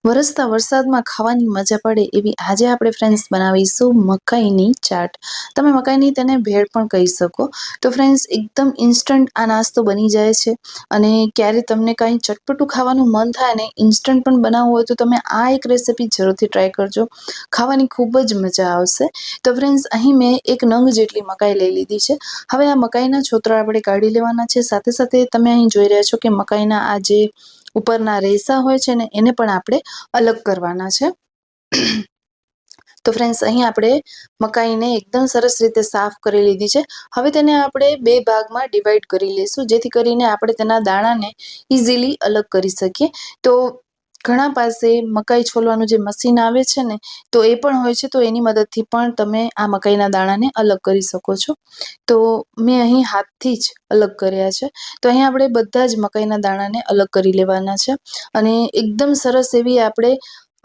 વરસતા વરસાદમાં ખાવાની મજા પડે એવી આજે આપણે ફ્રેન્ડ્સ બનાવીશું મકાઈની ચાટ. તમે મકાઈની તેને ભેળ પણ કહી શકો. તો ફ્રેન્ડ્સ એકદમ ઇન્સ્ટન્ટ આ નાસ્તો બની જાય છે અને ક્યારે તમને કાંઈ ચટપટું ખાવાનું મન થાય ને ઇન્સ્ટન્ટ પણ બનાવવું હોય તો તમે આ એક રેસિપી જરૂરથી ટ્રાય કરજો. ખાવાની ખૂબ જ મજા આવશે. તો ફ્રેન્ડ્સ અહીં મેં એક નંગ જેટલી મકાઈ લઈ લીધી છે. હવે આ મકાઈના છોતરા આપણે કાઢી લેવાના છે. સાથે સાથે તમે અહીં જોઈ રહ્યા છો કે મકાઈના આ જે ઉપરના રેસા હોય છે ને એને પણ આપણે અલગ કરવાના છે. તો ફ્રેન્ડ્સ અહીં આપણે મકાઈને એકદમ સરસ રીતે સાફ કરી લીધી છે. હવે તેને આપણે 2 ભાગમાં ડિવાઈડ કરી લઈશું જેથી કરીને આપણે તેના દાણાને ઇઝીલી અલગ કરી શકીએ. તો ઘણા પાસે મકાઈ છોલવાનું જે મશીન આવે છે ને તો એ પણ હોય છે, તો એની મદદથી પણ તમે આ મકાઈના દાણાને અલગ કરી શકો છો. તો મેં અહીં હાથથી જ અલગ કર્યા છે. તો અહીં આપણે બધા જ મકાઈના દાણાને અલગ કરી લેવાના છે અને એકદમ સરસ એવી આપણે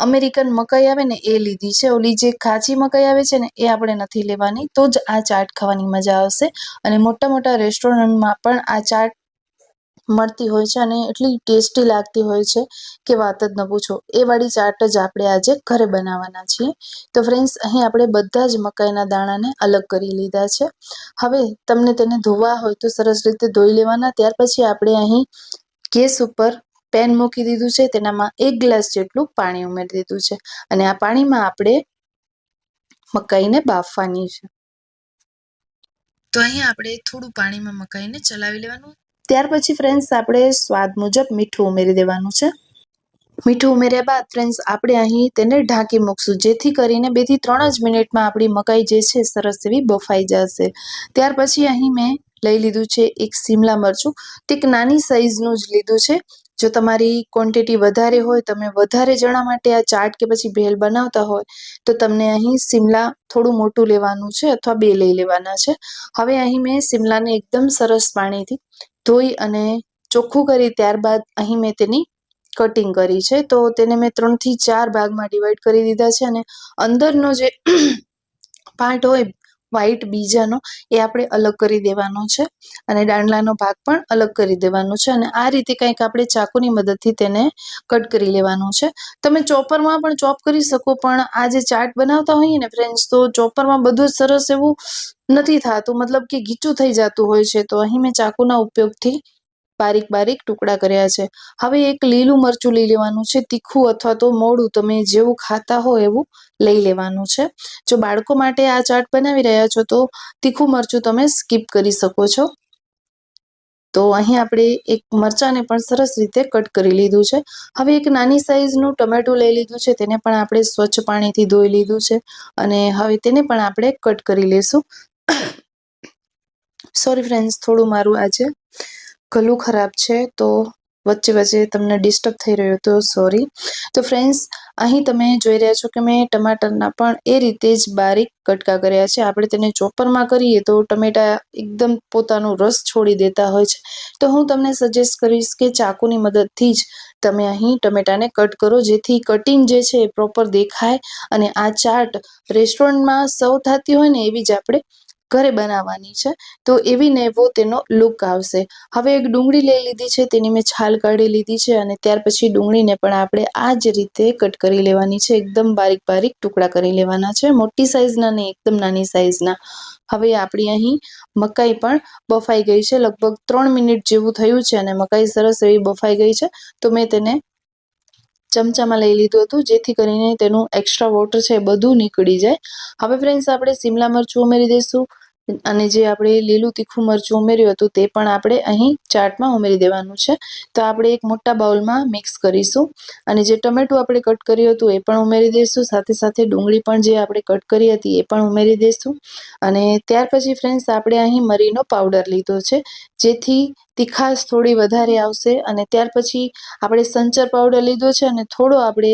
અમેરિકન મકાઈ આવે ને એ લીધી છે. ઓલી જે કાચી મકાઈ આવે છે ને એ આપણે નથી લેવાની, તો જ આ ચાટ ખાવાની મજા આવશે. અને મોટા મોટા રેસ્ટોરન્ટમાં પણ આ ચાટ મળતી હોય છે અને એટલી ટેસ્ટી લાગતી હોય છે કે વાત જ ન પૂછો. એ વાળી ચાટ જ આપણે આજે ઘરે બનાવવાના છીએ. તો ફ્રેન્ડ્સ અહીં આપણે બધા જ મકાઈના દાણાને અલગ કરી લીધા છે. હવે તમને તેને ધોવા હોય તો સરસ રીતે ધોઈ લેવાના. ત્યાર પછી આપણે અહીં ગેસ ઉપર પેન મૂકી દીધું છે. તેનામાં 1 ગ્લાસ જેટલું પાણી ઉમેરી દીધું છે અને આ પાણીમાં આપણે મકાઈને બાફવાની છે. તો અહીં આપણે થોડું પાણીમાં મકાઈને ચલાવી લેવાનું. ત્યાર પછી ફ્રેન્ડ્સ આપણે સ્વાદ મુજબ મીઠું ઉમેરી દેવાનું છે. મીઠું ઉમેર્યા બાદ ફ્રેન્ડ્સ આપણે અહીં તેને ઢાંકી મૂકશું જેથી કરીને 2 થી 3 જ મિનિટમાં આપણી મકાઈ જે છે સરસ એવી બફાઈ જશે. ત્યાર પછી અહીં મેં લઈ લીધું છે એક શિમલા મરચું. તે એક નાની સાઈઝનું જ લીધું છે. જો તમારી ક્વોન્ટિટી વધારે હોય, તમે વધારે જણા માટે આ ચાટ કે પછી ભેળ બનાવતા હોય તો તમને અહીં શિમલા થોડું મોટું લેવાનું છે અથવા 2 લઈ લેવાના છે. હવે અહીં મેં શિમલાને એકદમ સરસ પાણીથી ધોઈ અને ચોખ્ખું કરી ત્યારબાદ અહીં મેં તેની કટિંગ કરી છે. તો તેને મેં 3 થી 4 ભાગમાં ડિવાઈડ કરી દીધા છે અને અંદરનો જે પાર્ટ હોય વ્હાઈટ બીજાનો એ આપણે અલગ કરી દેવાનો છે અને દાંડલાનો ભાગ પણ અલગ કરી દેવાનો છે અને આ રીતે કંઈક આપણે ચાકુની મદદથી તેને કટ કરી લેવાનું છે. તમે ચોપરમાં પણ ચોપ કરી શકો, પણ આ જે ચાટ બનાવતા હોઈએ ને ફ્રેન્ડ્સ તો ચોપરમાં બધું જ સરસ એવું નથી થતું, મતલબ કે ગીચું થઈ જતું હોય છે. તો અહીં મેં ચાકુના ઉપયોગથી બારીક બારીક ટુકડા કર્યા છે. હવે એક લીલું મરચું લઈ લેવાનું છે. તીખું અથવા તો મોળું તમે જેવું ખાતા હો એવું લઈ લેવાનું છે. જો બાળકો માટે આ ચાટ બનાવી રહ્યા છો તો તીખું મરચું તમે સ્કીપ કરી શકો છો. તો અહીં આપણે એક મરચાંને પણ સરસ રીતે કટ કરી લીધું છે. હવે એક નાની સાઈઝનું ટમેટું લઈ લીધું છે. તેને પણ આપણે સ્વચ્છ પાણીથી ધોઈ લીધું છે અને હવે તેને પણ આપણે કટ કરી લેશું. સોરી ફ્રેન્ડ્સ, થોડું મારું આજે ગળું ખરાબ છે તો વચ્ચે વચ્ચે તમને ડિસ્ટર્બ થઈ રહ્યો તો સોરી. તો ફ્રેન્ડ્સ અહીં તમે જોઈ રહ્યા છો કે મેં ટમાટરના પણ એ રીતે જ બારીક કટકા કર્યા છે. આપણે તેને ચોપરમાં કરીએ તો ટમેટા એકદમ પોતાનો રસ છોડી દેતા હોય છે. તો હું તમને સજેસ્ટ કરીશ કે ચાકુની મદદથી જ તમે અહીં ટમેટાને કટ કરો જેથી કટિંગ જે છે એ પ્રોપર દેખાય અને આ ચાટ રેસ્ટોરન્ટમાં સર્વ થતી હોય ને એવી જ આપણે ઘરે બનાવવાની છે. તો એવી ને એવો તેનો લુક આવશે. હવે એક ડુંગળી લઈ લીધી છે, તેની મેં છાલ કાઢી લીધી છે અને ત્યાર પછી ડુંગળીને પણ આપણે આ જ રીતે કટ કરી લેવાની છે. એકદમ બારીક બારીક ટુકડા કરી લેવાના છે, મોટી સાઈઝના નહીં, એકદમ નાની સાઈઝના. હવે આપણી અહીં મકાઈ પણ બફાઈ ગઈ છે. લગભગ 3 મિનિટ જેવું થયું છે અને મકાઈ સરસ એવી બફાઈ ગઈ છે. તો મેં તેને ચમચામાં લઈ લીધું હતું જેથી કરીને તેનું એક્સ્ટ્રા વોટર છે એ બધું નીકળી જાય. હવે ફ્રેન્ડ્સ આપણે શિમલા મરચું ઉમેરી દઈશું અને જે આપણે લીલું તીખું મરચું ઉમેર્યું હતું તે પણ આપણે અહીં ચાટમાં ઉમેરી દેવાનું છે. તો આપણે એક મોટા બાઉલમાં મિક્સ કરીશું અને જે ટમેટું આપણે કટ કર્યું હતું એ પણ ઉમેરી દઈશું. સાથે સાથે ડુંગળી પણ જે આપણે કટ કરી હતી એ પણ ઉમેરી દઈશું અને ત્યાર પછી ફ્રેન્ડ્સ આપણે અહીં મરીનો પાવડર લીધો છે જેથી તીખાશ થોડી વધારે આવશે અને ત્યાર પછી આપણે સંચર પાવડર લીધો છે અને થોડો આપણે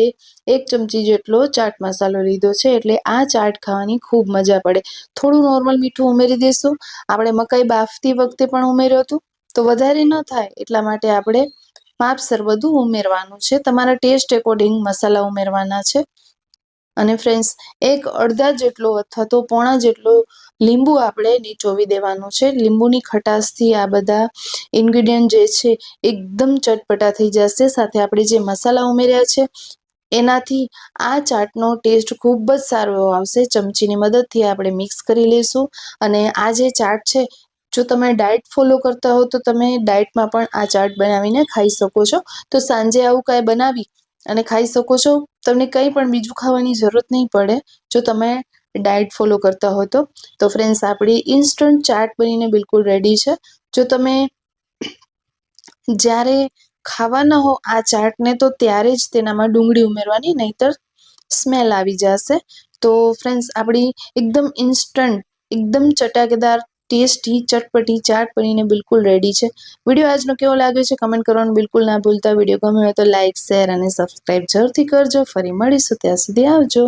1 ચમચી જેટલો ચાટ મસાલો લીધો છે. એટલે આ ચાટ ખાવાની ખૂબ મજા પડે. થોડું નોર્મલ મીઠું ઉમેરી દઈશું. આપણે મકાઈ બાફતી વખતે પણ ઉમેર્યું હતું તો વધારે ન થાય એટલા માટે આપણે માપસર બધું ઉમેરવાનું છે. તમારા ટેસ્ટ એકોર્ડિંગ મસાલા ઉમેરવાના છે. અને ફ્રેન્ડ્સ એક અડધા જેટલો અથવા તો પોણા જેટલો લીંબુ આપણે નીચોવી દેવાનું છે. લીંબુની ખટાશથી આ બધા ઇન્ગ્રેડિયન્ટ જે છે એકદમ ચટપટા થઈ જશે. સાથે આપણે જે મસાલા ઉમેર્યા છે એનાથી આ ચાટનો ટેસ્ટ ખૂબ જ સારો એવો આવશે. ચમચીની મદદથી આપણે મિક્સ કરી લઈશું અને આ જે ચાટ છે, જો તમે ડાયટ ફોલો કરતા હો તો તમે ડાયટમાં પણ આ ચાટ બનાવીને ખાઈ શકો છો. તો સાંજે આવું કાંઈ બનાવી અને ખાઈ શકો છો. તમને કંઈ પણ બીજું ખાવાની જરૂરત નહીં પડે જો તમે ડાયટ ફોલો કરતા હો તો. તો ફ્રેન્ડ્સ, આપણી ઇન્સ્ટન્ટ ચાટ બનીને બિલકુલ રેડી છે. જો તમે જ્યારે ખાવાના હો આ ચાટને તો ત્યારે જ તેનામાં ડુંગળી ઉમેરવાની, નહીંતર સ્મેલ આવી જશે. તો ફ્રેન્ડ્સ, આપણી એકદમ ઇન્સ્ટન્ટ, એકદમ ચટાકેદાર, ટેસ્ટી, ચટપટી ચાટ બનીને બિલકુલ રેડી છે. વિડીયો આજનો કેવો લાગ્યો છે કમેન્ટ કરવાનું બિલકુલ ના ભૂલતા. વિડીયો ગમ્યો હોય તો લાઇક, શેર અને સબસ્ક્રાઈબ જરૂરથી કરજો. ફરી મળીશું, ત્યાં સુધી આવજો.